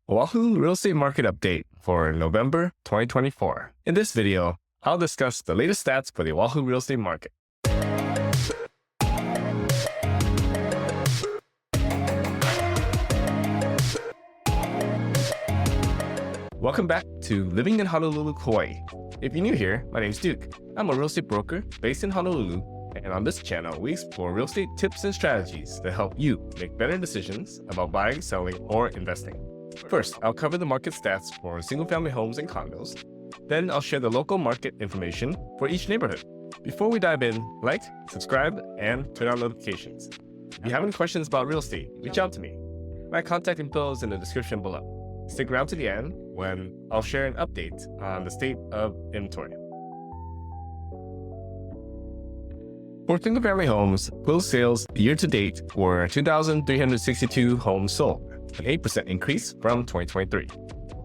Oahu Real Estate Market Update for November 2024. In this video, I'll discuss the latest stats for the Oahu real estate market. Welcome back to Living in Honolulu, Hawaii. If you're new here, my name's Duke. I'm a real estate broker based in Honolulu, and on this channel, we explore real estate tips and strategies to help you make better decisions about buying, selling, or investing. First, I'll cover the market stats for single-family homes and condos. Then I'll share the local market information for each neighborhood. Before we dive in, like, subscribe, and turn on notifications. If you have any questions about real estate, reach out to me. My contact info is in the description below. Stick around to the end when I'll share an update on the state of inventory. For single-family homes, closed sales year-to-date were 2,362 homes sold, an 8% increase from 2023.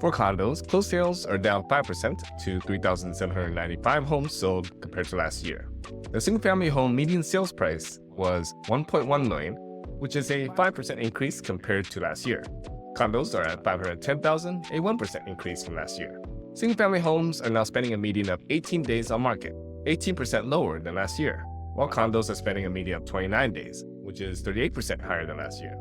For condos, closed sales are down 5% to 3,795 homes sold compared to last year. The single-family home median sales price was $1.1 million, which is a 5% increase compared to last year. Condos are at $510,000, a 1% increase from last year. Single-family homes are now spending a median of 18 days on market, 18% lower than last year, while condos are spending a median of 29 days, which is 38% higher than last year.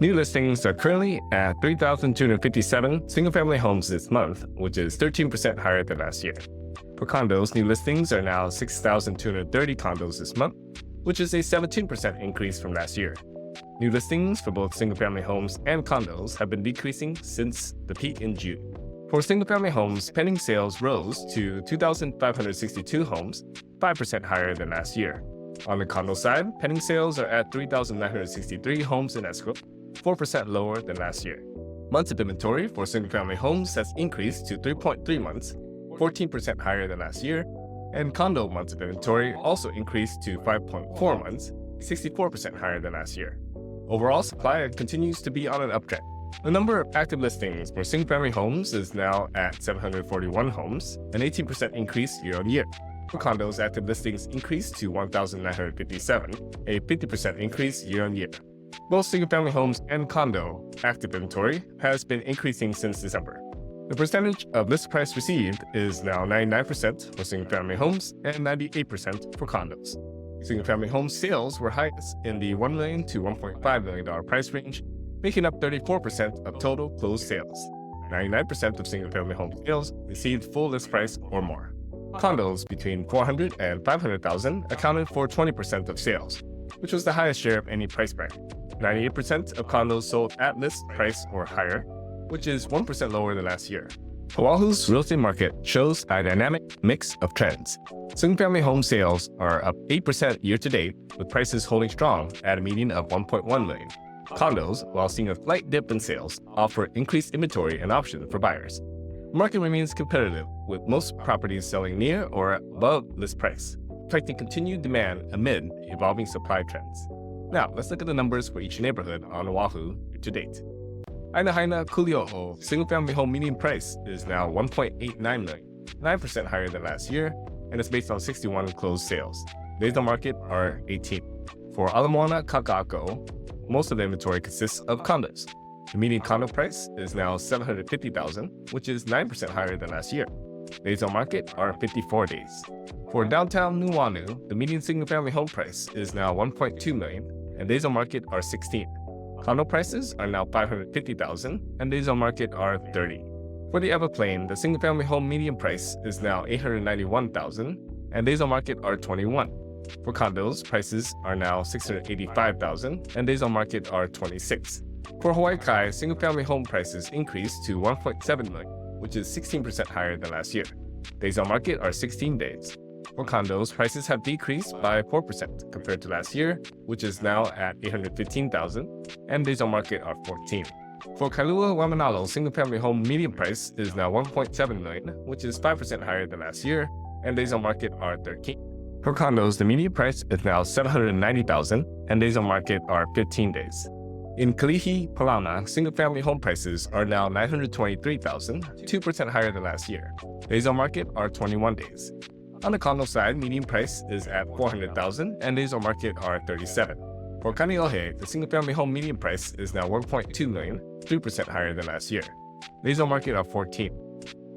New listings are currently at 3,257 single-family homes this month, which is 13% higher than last year. For condos, new listings are now 6,230 condos this month, which is a 17% increase from last year. New listings for both single-family homes and condos have been decreasing since the peak in June. For single-family homes, pending sales rose to 2,562 homes, 5% higher than last year. On the condo side, pending sales are at 3,963 homes in escrow, 4% lower than last year. Months of inventory for single-family homes has increased to 3.3 months, 14% higher than last year, and condo months of inventory also increased to 5.4 months, 64% higher than last year. Overall, supply continues to be on an uptrend. The number of active listings for single-family homes is now at 741 homes, an 18% increase year-on-year. For condos, active listings increased to 1,957, a 50% increase year-on-year. Both single-family homes and condo active inventory has been increasing since December. The percentage of list price received is now 99% for single-family homes and 98% for condos. Single-family home sales were highest in the $1 million to $1.5 million price range, making up 34% of total closed sales. 99% of single-family home sales received full list price or more. Condos between $400,000 and $500,000 accounted for 20% of sales, which was the highest share of any price bracket. 98% of condos sold at list price or higher, which is 1% lower than last year. Oahu's real estate market shows a dynamic mix of trends. Single-family home sales are up 8% year-to-date, with prices holding strong at a median of $1.1 million. Condos, while seeing a slight dip in sales, offer increased inventory and options for buyers. The market remains competitive, with most properties selling near or above list price, reflecting continued demand amid evolving supply trends. Now, let's look at the numbers for each neighborhood on Oahu year-to-date. Aina Haina-Kuliouou single-family home median price is now $1.89 million, 9% higher than last year, and it's based on 61 closed sales. Days on market are 18. For Moana Kakaako, most of the inventory consists of condos. The median condo price is now $750,000, which is 9% higher than last year. Days on market are 54 days. For downtown Nuuanu, the median single-family home price is now $1.2 million, and days on market are 16. Condo prices are now $550,000, and days on market are 30. For the Ewa Plain, the single-family home median price is now $891,000, and days on market are 21. For condos, prices are now $685,000, and days on market are 26. For Hawaii, single-family home prices increased to $1.7 million, which is 16% higher than last year. Days on market are 16 days. For condos, prices have decreased by 4% compared to last year, which is now at $815,000, and days on market are 14. For Kailua, Waimanalo, single-family home median price is now $1.7 million, which is 5% higher than last year, and days on market are 13. For condos, the median price is now $790,000, and days on market are 15 days. In Kalihi, Palama, single-family home prices are now $923,000, 2% higher than last year. Days on market are 21 days. On the condo side, median price is at $400,000, and days on market are 37. For Kaneohe, the single-family home median price is now $1.2 million, 3% higher than last year. Days on market are 14.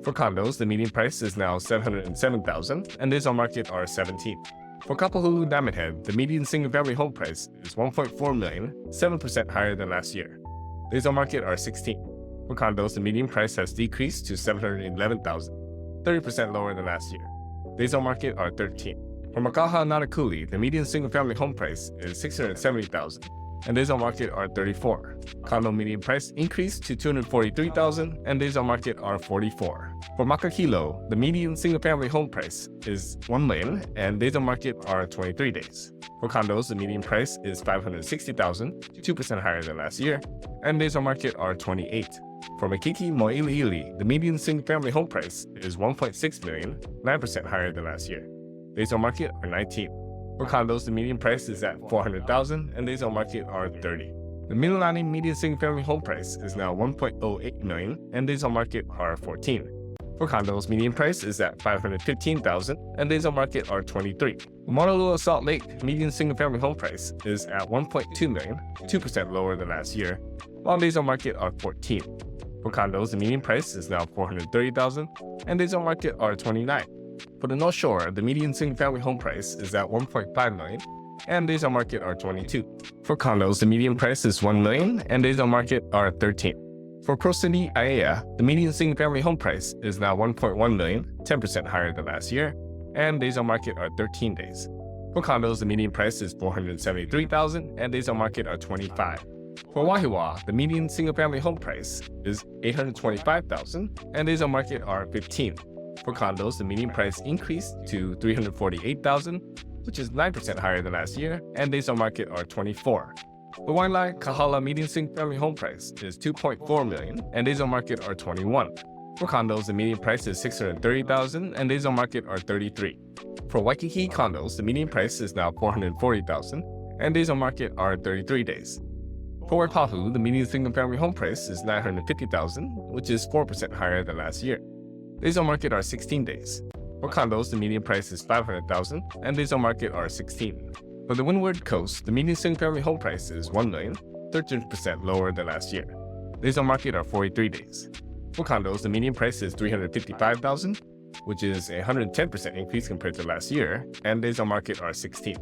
For condos, the median price is now $707,000, and days on market are 17. For Kapahulu Diamond Head, the median single-family home price is $1.4 million, 7% higher than last year. Days on market are 16. For condos, the median price has decreased to $711,000, 30% lower than last year. Days on market are 13. For Makaha Nanakuli, the median single-family home price is $670,000, and days on market are 34. Condo median price increased to $243,000, and days on market are 44. For Makakilo, the median single-family home price is $1 million, and days on market are 23 days. For condos, the median price is $560,000, 2% higher than last year, and days on market are 28. For Makiki Moiliili, the median single-family home price is $1.6 million, 9% higher than last year. Days on market are 19. For condos, the median price is at $400,000, and days on market are 30. The Mililani median single-family home price is now $1.08 million, and days on market are 14. For condos, median price is at $515,000, and days on market are 23. Moanalua Salt Lake median single-family home price is at $1.2 million, 2% lower than last year, while days on market are 14. For condos, the median price is now $430,000, and days on market are 29. For the North Shore, the median single-family home price is at $1.5 million, and days on market are 22. For condos, the median price is $1 million, and days on market are 13. For Pro City, Aiea, the median single-family home price is now $1.1 million, 10% higher than last year, and days on market are 13 days. For condos, the median price is $473,000, and days on market are 25. For Wahiawa, the median single-family home price is $825,000, and days on market are 15. For condos, the median price increased to $348,000, which is 9% higher than last year, and days on market are 24. The Waialae Kahala median single-family home price is $2.4 million, and days on market are 21. For condos, the median price is $630,000, and days on market are 33. For Waikiki condos, the median price is now $440,000, and days on market are 33 days. For Waipahu, the median single-family home price is $950,000, which is 4% higher than last year. Days on market are 16 days. For condos, the median price is $500,000, and days on market are 16. For the Windward Coast, the median single-family home price is $1 million, 13% lower than last year. Days on market are 43 days. For condos, the median price is $355,000, which is a 110% increase compared to last year, and days on market are 16.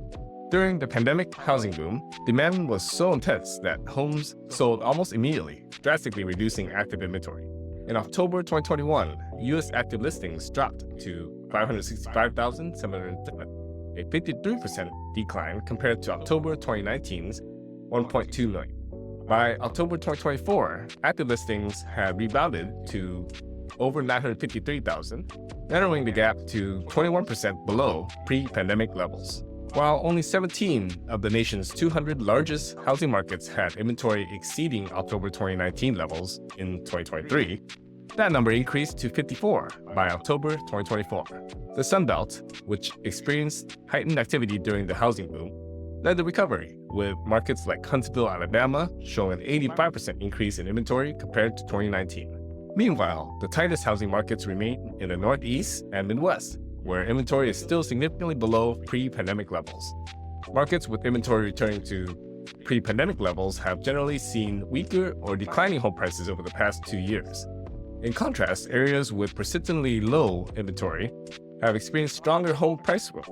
During the pandemic housing boom, demand was so intense that homes sold almost immediately, drastically reducing active inventory. In October 2021, U.S. active listings dropped to 565,707, a 53% decline compared to October 2019's 1.2 million. By October 2024, active listings had rebounded to over 953,000, narrowing the gap to 21% below pre-pandemic levels. While only 17 of the nation's 200 largest housing markets had inventory exceeding October 2019 levels in 2023, that number increased to 54 by October 2024. The Sun Belt, which experienced heightened activity during the housing boom, led the recovery, with markets like Huntsville, Alabama showing an 85% increase in inventory compared to 2019. Meanwhile, the tightest housing markets remain in the Northeast and Midwest, where inventory is still significantly below pre-pandemic levels. Markets with inventory returning to pre-pandemic levels have generally seen weaker or declining home prices over the past 2 years. In contrast, areas with persistently low inventory have experienced stronger home price growth.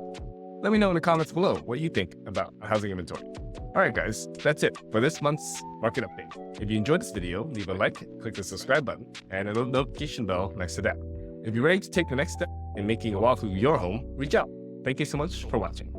Let me know in the comments below what you think about housing inventory. Alright guys, that's it for this month's market update. If you enjoyed this video, leave a like, click the subscribe button, and a little notification bell next to that. If you're ready to take the next step in making Oahu your home, reach out. Thank you so much for watching.